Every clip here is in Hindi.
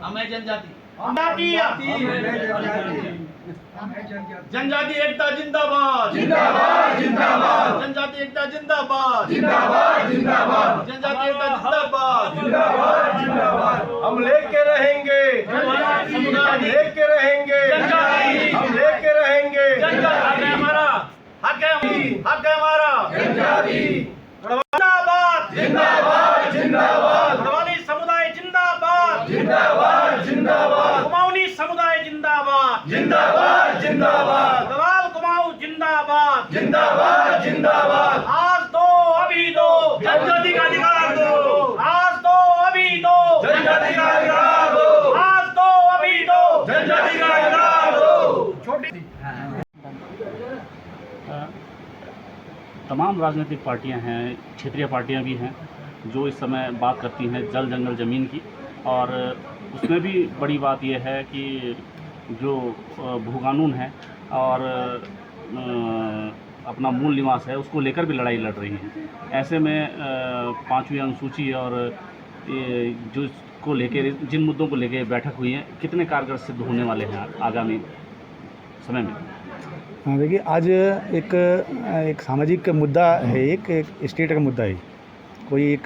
हमें जनजाति जनजाति एकता जिंदाबाद जिंदाबाद जिंदाबाद जनजाति एकता जिंदाबाद जिंदाबाद जिंदाबाद जनजाति एकता जिंदाबाद जिंदाबाद जिंदाबाद हम लेके रहेंगे हम लेके रहेंगे हम लेके रहेंगे हक है हमारा हक है हमारा जनजाति जिंदाबाद जिंदाबाद जिंदाबाद गढ़वाली समुदाय जिंदाबाद जिंदाबाद जिंदाबाद कुमाऊनी समुदाय जिंदाबाद जिंदाबाद जिंदाबाद गढ़वाल कुमाऊं जिंदाबाद जिंदाबाद जिंदाबाद आज दो अभी दो जनजाति का अधिकार दो आज दो अभी दो जनजाति का अधिकार दो आज दो अभी दो जनजाति का अधिकार दो छोटी तमाम राजनीतिक पार्टियां हैं, क्षेत्रीय पार्टियां भी हैं जो इस समय बात करती हैं जल जंगल ज़मीन की। और उसमें भी बड़ी बात यह है कि जो भू कानून है और अपना मूल निवास है उसको लेकर भी लड़ाई लड़ रही हैं। ऐसे में पाँचवीं अनुसूची और जो इसको लेकर जिन मुद्दों को लेकर बैठक हुई है कितने कारगर सिद्ध होने वाले हैं आगामी समय में? हाँ देखिए, आज एक सामाजिक मुद्दा है, एक स्टेट का मुद्दा है, कोई एक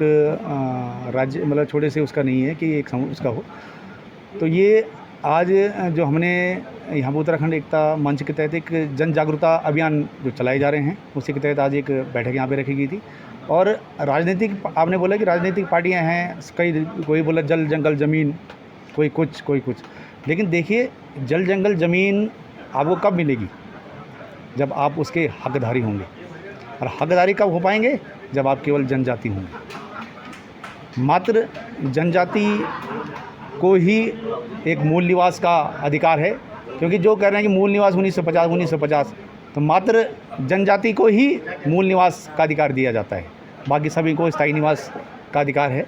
राज्य मतलब छोटे से उसका नहीं है कि एक उसका हो। तो ये आज जो हमने यहाँ पर उत्तराखंड एकता मंच के तहत एक जन जागरूकता अभियान जो चलाए जा रहे हैं उसी के तहत आज एक बैठक यहाँ पे रखी गई थी। और राजनीतिक, आपने बोला कि राजनीतिक पार्टियाँ हैं, कोई बोला जल जंगल ज़मीन, कोई कुछ, लेकिन देखिए जल जंगल ज़मीन आपको कब मिलेगी? जब आप उसके हकदारी होंगे। और हकदारी कब हो पाएंगे? जब आप केवल जनजाति होंगे। मात्र जनजाति को ही एक मूल निवास का अधिकार है, क्योंकि जो कह रहे हैं कि मूल निवास 1950 तो मात्र जनजाति को ही मूल निवास का अधिकार दिया जाता है, बाकी सभी को स्थायी निवास का अधिकार है।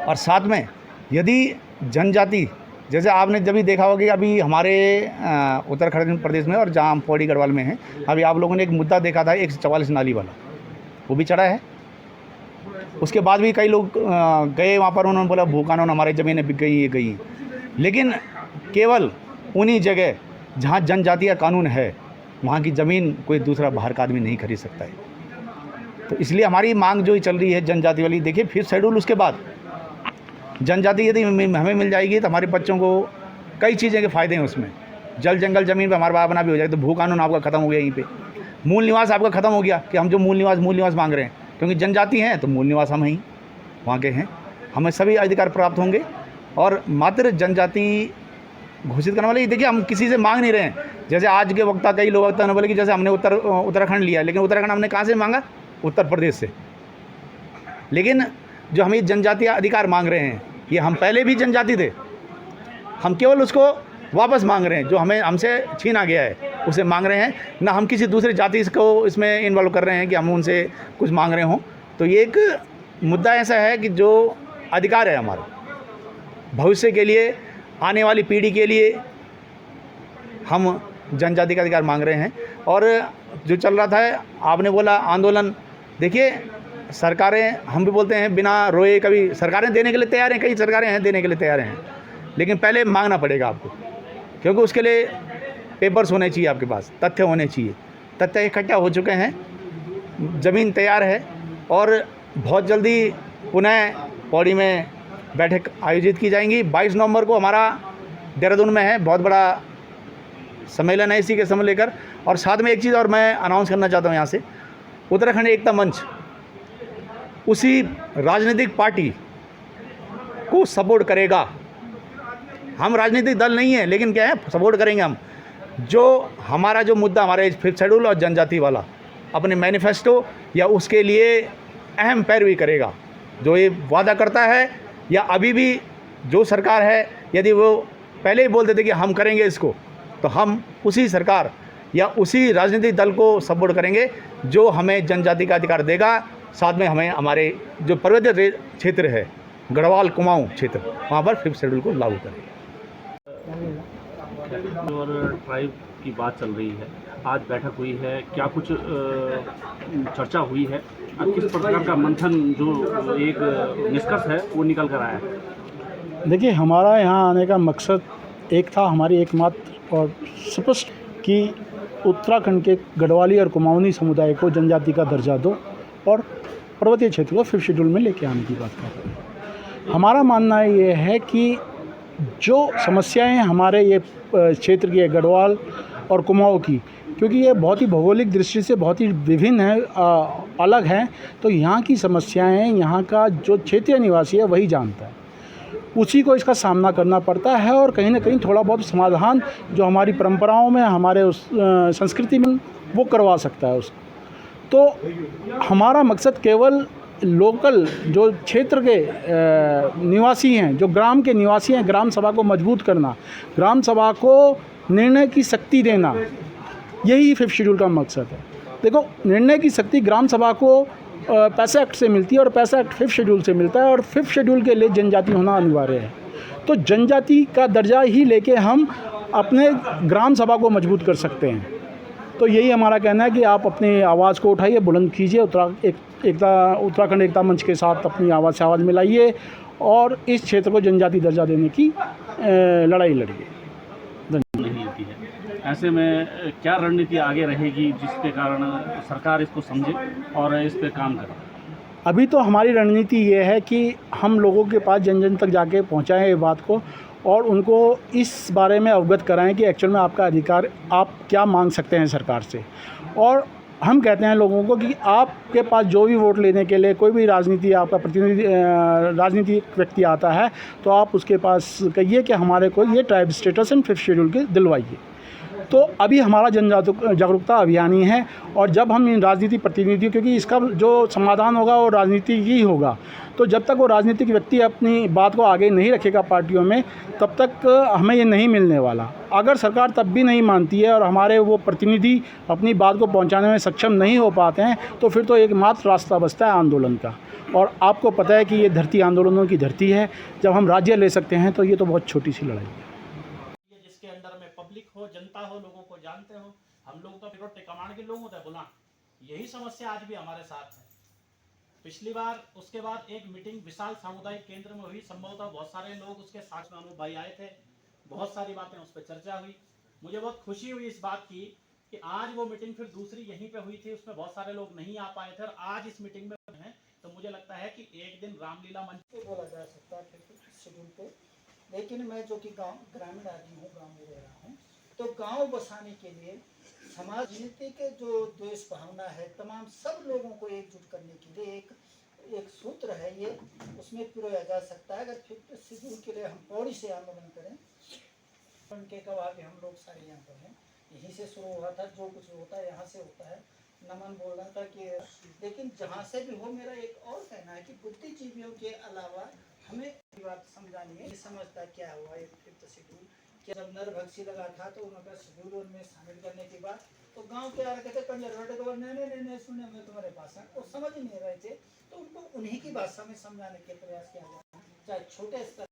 और साथ में यदि जनजाति, जैसे आपने जब भी देखा होगा कि अभी हमारे उत्तराखंड प्रदेश में और जहाँ हम पौड़ी गढ़वाल में हैं, अभी आप लोगों ने एक मुद्दा देखा था 144 नाली वाला, वो भी चढ़ा है। उसके बाद भी कई लोग गए वहाँ पर, उन्होंने बोला भू कानून हमारी ज़मीनें बिक गई, ये गई। लेकिन केवल उन्हीं जगह जहाँ जनजाति का कानून है वहाँ की ज़मीन कोई दूसरा बाहर का आदमी नहीं खरीद सकता है। तो इसलिए हमारी मांग जो चल रही है जनजाति वाली, देखिए फिर शेड्यूल उसके बाद जनजाति यदि हमें मिल जाएगी तो हमारे बच्चों को कई चीज़ें के फ़ायदे हैं उसमें। जल जंगल ज़मीन पे हमारा अपना भी हो जाएगा, तो भू कानून आपका ख़त्म हो गया, यहीं पे मूल निवास आपका ख़त्म हो गया कि हम जो मूल निवास मांग रहे हैं, क्योंकि जनजाति हैं तो मूल निवास हम ही वहाँ के हैं, हमें सभी अधिकार प्राप्त होंगे। और मात्र जनजाति घोषित करने वाले, देखिए हम किसी से मांग नहीं रहे हैं। जैसे आज के वक्ता कई लोग वक्ता ने बोले कि जैसे हमने उत्तराखंड लिया, लेकिन उत्तराखंड हमने कहाँ से मांगा? उत्तर प्रदेश से। लेकिन जो हम ये जनजातीय अधिकार मांग रहे हैं, ये हम पहले भी जनजाति थे, हम केवल उसको वापस मांग रहे हैं। जो हमसे छीना गया है उसे मांग रहे हैं, ना हम किसी दूसरी जाति को इसमें इन्वॉल्व कर रहे हैं कि हम उनसे कुछ मांग रहे हों। तो ये एक मुद्दा ऐसा है कि जो अधिकार है हमारा भविष्य के लिए, आने वाली पीढ़ी के लिए, हम जनजाति का अधिकार मांग रहे हैं। और जो चल रहा था, आपने बोला आंदोलन, देखिए सरकारें, हम भी बोलते हैं बिना रोए, कभी सरकारें देने के लिए तैयार हैं, कई सरकारें हैं देने के लिए तैयार हैं, लेकिन पहले मांगना पड़ेगा आपको, क्योंकि उसके लिए पेपर्स होने चाहिए, आपके पास तथ्य होने चाहिए। तथ्य इकट्ठा हो चुके हैं, ज़मीन तैयार है और बहुत जल्दी पुनः पौड़ी में बैठक आयोजित की जाएंगी। 22 नवंबर को हमारा देहरादून में है बहुत बड़ा सम्मेलन है इसी के समय लेकर। और साथ में एक चीज़ और मैं अनाउंस करना चाहता हूँ यहाँ से, उत्तराखंड एकता मंच उसी राजनीतिक पार्टी को सपोर्ट करेगा। हम राजनीतिक दल नहीं है, लेकिन क्या है, सपोर्ट करेंगे हम। जो हमारा जो मुद्दा, हमारे 5th शेड्यूल और जनजाति वाला, अपने मैनिफेस्टो या उसके लिए अहम पैरवी करेगा। जो ये वादा करता है, या अभी भी जो सरकार है, यदि वो पहले ही बोल देते कि हम करेंगे इसको, तो हम उसी सरकार या उसी राजनीतिक दल को सपोर्ट करेंगे जो हमें जनजाति का अधिकार देगा। साथ में हमें हमारे जो पर्वतीय क्षेत्र है, गढ़वाल कुमाऊं क्षेत्र, वहाँ पर 5th शेड्यूल को लागू करेंगे। और ट्राइब की बात चल रही है, आज बैठक हुई है, क्या कुछ चर्चा हुई है किस प्रकार का मंथन जो एक निष्कर्ष है वो निकल कर आया है? देखिए, हमारा यहाँ आने का मकसद एक था, हमारी एकमात्र और स्पष्ट, कि उत्तराखंड के गढ़वाली और कुमाऊनी समुदाय को जनजाति का दर्जा दो और पर्वतीय क्षेत्र को 5th शेड्यूल में लेके आने की बात कर रहे हैं। हमारा मानना ये है कि जो समस्याएं हमारे ये क्षेत्र की है, गढ़वाल और कुमाऊं की, क्योंकि ये बहुत ही भौगोलिक दृष्टि से बहुत ही विभिन्न है, अलग हैं, तो यहाँ की समस्याएं यहाँ का जो क्षेत्रीय निवासी है वही जानता है, उसी को इसका सामना करना पड़ता है। और कहीं ना कहीं थोड़ा बहुत समाधान जो हमारी परंपराओं में, हमारे उस संस्कृति में, वो करवा सकता है उसको। तो हमारा मकसद केवल लोकल जो क्षेत्र के निवासी हैं, जो ग्राम के निवासी हैं, ग्राम सभा को मजबूत करना, ग्राम सभा को निर्णय की शक्ति देना, यही 5th शेड्यूल का मकसद है। देखो, निर्णय की शक्ति ग्राम सभा को पैसा एक्ट से मिलती है और पैसा एक्ट 5th शेड्यूल से मिलता है, और 5th शेड्यूल के लिए जनजाति होना अनिवार्य है। तो जनजाति का दर्जा ही लेके हम अपने ग्राम सभा को मजबूत कर सकते हैं। तो यही हमारा कहना है कि आप अपनी आवाज़ को उठाइए, बुलंद कीजिए, उत्तराखंड एकता मंच के साथ अपनी आवाज़ से आवाज़ मिलाइए और इस क्षेत्र को जनजाति दर्जा देने की लड़ाई लड़िए। नहीं होती है, ऐसे में क्या रणनीति आगे रहेगी जिसके कारण सरकार इसको समझे और इस पे काम करे? अभी तो हमारी रणनीति ये है कि हम लोगों के पास जन जन तक जाके पहुंचाएं ये बात को, और उनको इस बारे में अवगत कराएं कि एक्चुअल में आपका अधिकार, आप क्या मांग सकते हैं सरकार से। और हम कहते हैं लोगों को कि आपके पास जो भी वोट लेने के लिए कोई भी आपका प्रतिनिधि राजनीतिक व्यक्ति आता है, तो आप उसके पास कहिए कि हमारे को ये tribe status and 5th schedule के दिलवाइए। तो अभी हमारा जन जागरूकता अभियान ही है, और जब हम इन राजनीतिक प्रतिनिधियों, क्योंकि इसका जो समाधान होगा वो राजनीति ही होगा, तो जब तक वो राजनीतिक व्यक्ति अपनी बात को आगे नहीं रखेगा पार्टियों में, तब तक हमें ये नहीं मिलने वाला। अगर सरकार तब भी नहीं मानती है और हमारे वो प्रतिनिधि अपनी बात को पहुंचाने में सक्षम नहीं हो पाते हैं, तो फिर तो एकमात्र रास्ता बचता है आंदोलन का। और आपको पता है कि ये धरती आंदोलनों की धरती है। जब हम राज्य ले सकते हैं तो ये तो बहुत छोटी सी लड़ाई है। जिसके अंदर में पब्लिक हो, जनता हो, लोगों को जानते हो, हम लोग तो फिर कमांड के लोग होते हैं बुला। यही समस्या आज भी हमारे साथ है। पिछली बार उसके बाद एक मीटिंग विशाल सामुदायिक केंद्र में हुई, संभवतः बहुत सारे लोग उसके साथ में अनुभव भाई आए थे, बहुत सारी बातें उस पर चर्चा हुई। मुझे बहुत खुशी हुई इस बात की कि आज वो मीटिंग फिर दूसरी यहीं पे हुई थी, उसमें बहुत सारे लोग नहीं आ पाए थे और आज इस मीटिंग में हैं। तो मुझे लगता है कि एक दिन रामलीला मंच पे बोला जा सकता है 5th शेड्यूल पे, लेकिन मैं जो कि गांव ग्रामीण आदमी हूँ, गांव में रह रहा हूँ, तो गांव बसाने के लिए समाज नीति के जो द्वेष भावना है, तमाम सब लोगों को एकजुट करने के लिए एक सूत्र है ये, उसमें पिरोया जा सकता है। अगर 5th शेड्यूल के लिए हम पौड़ी से आंदोलन करें, उनके गवाह भी हम लोग सारे यहाँ पर हैं, यहीं से शुरू हुआ था, जो कुछ होता है यहाँ से होता है। नमन बोल रहा था कि लेकिन जहाँ से भी हो, मेरा एक और कहना है कि बुद्धिजीवियों के अलावा हमें बात समझानी है। समझता क्या हुआ ये 5th शेड्यूल, कि जब नरभक्षी लगा था तो उनका शेड्यूल उनमें शामिल करने के बाद तो गांव के आ रहे थे कंजरवेटिव, नहीं सुने, मैं तुम्हारे पास है, वो समझ नहीं रहे थे, तो उनको उन्हीं की भाषा में समझाने के प्रयास किया जाए, चाहे छोटे स्तर